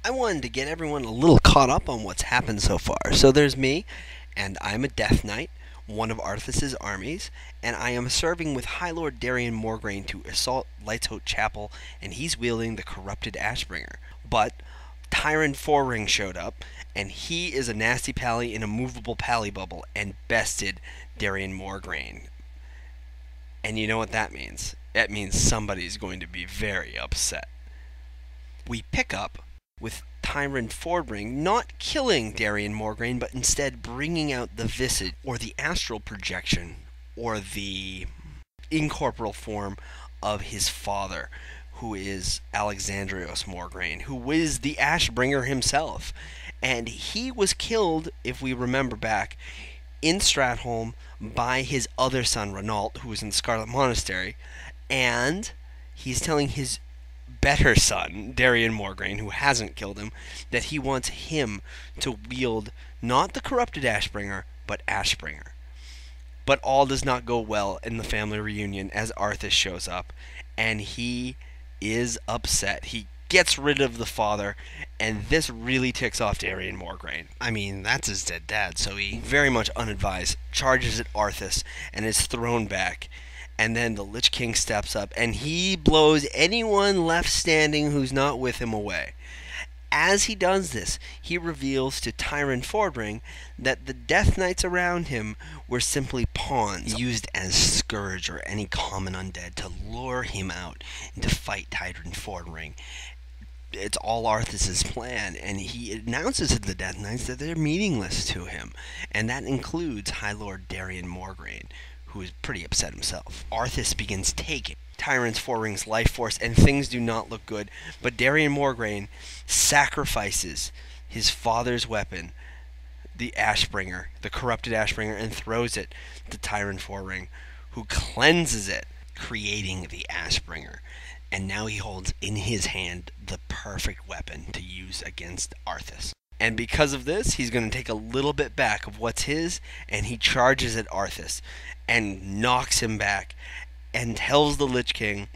I wanted to get everyone a little caught up on what's happened so far. So there's me, and I'm a Death Knight, one of Arthas's armies, and I am serving with High Lord Darian Morgraine to assault Lightshope Chapel, and he's wielding the corrupted Ashbringer. But Tyrant Fourring showed up, and he is a nasty pally in a movable pally bubble and bested Darian Morgraine. And you know what that means? That means somebody's going to be very upset. We pick up with Tyrant Fourring not killing Darian Morgraine, but instead bringing out the visage, or the astral projection, or the incorporeal form of his father, who is Alexandrios Morgraine, who is the Ashbringer himself. And he was killed, if we remember back, in Stratholme by his other son, Renault, who was in the Scarlet Monastery, and he's telling his better son, Darian Morgraine, who hasn't killed him, that he wants him to wield not the corrupted Ashbringer, but Ashbringer. But all does not go well in the family reunion as Arthas shows up, and he is upset. He gets rid of the father, and this really ticks off Darian Morgraine. I mean, that's his dead dad, so he, very much unadvised, charges at Arthas and is thrown back. And then the Lich King steps up, and he blows anyone left standing who's not with him away. As he does this, he reveals to Tyrant Fourring that the Death Knights around him were simply pawns used as scourge or any common undead to lure him out and to fight Tyrant Fourring. It's all Arthas' plan, and he announces to the Death Knights that they're meaningless to him, and that includes High Lord Darian Morgraine, who is pretty upset himself. Arthas begins taking Tyrant Fourring's life force, and things do not look good, but Darian Morgraine sacrifices his father's weapon, the Ashbringer, the corrupted Ashbringer, and throws it to Tyrant Fourring, who cleanses it, creating the Ashbringer. And now he holds in his hand the perfect weapon to use against Arthas. And because of this, he's going to take a little bit back of what's his, and he charges at Arthas and knocks him back and tells the Lich King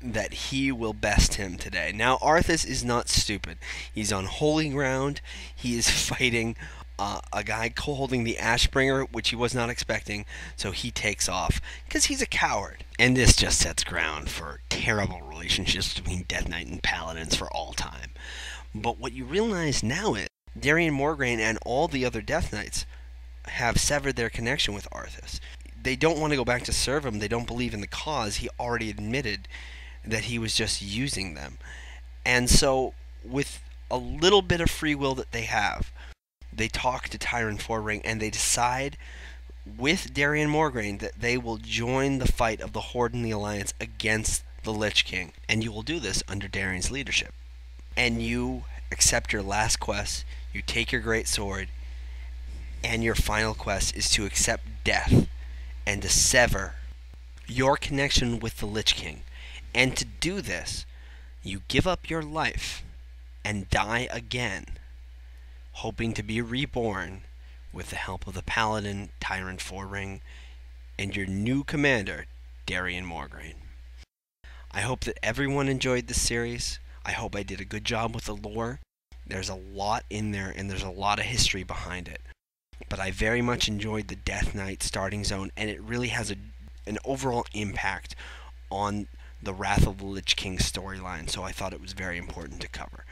that he will best him today. Now, Arthas is not stupid. He's on holy ground. He is fighting a guy holding the Ashbringer, which he was not expecting, so he takes off because he's a coward. And this just sets ground for terrible relationships between Death Knight and Paladins for all time. But what you realize now is Darian Morgraine and all the other Death Knights have severed their connection with Arthas. They don't want to go back to serve him. They don't believe in the cause. He already admitted that he was just using them. And so, with a little bit of free will that they have, they talk to Tyrant Fourring, and they decide with Darian Morgraine that they will join the fight of the Horde and the Alliance against the Lich King. And you will do this under Darian's leadership. And you accept your last quest, you take your great sword, and your final quest is to accept death and to sever your connection with the Lich King. And to do this, you give up your life and die again, hoping to be reborn with the help of the Paladin, Tyrant Fourring, and your new commander, Darian Morgraine. I hope that everyone enjoyed this series. I hope I did a good job with the lore. There's a lot in there, and there's a lot of history behind it. But I very much enjoyed the Death Knight starting zone, and it really has an overall impact on the Wrath of the Lich King storyline, so I thought it was very important to cover.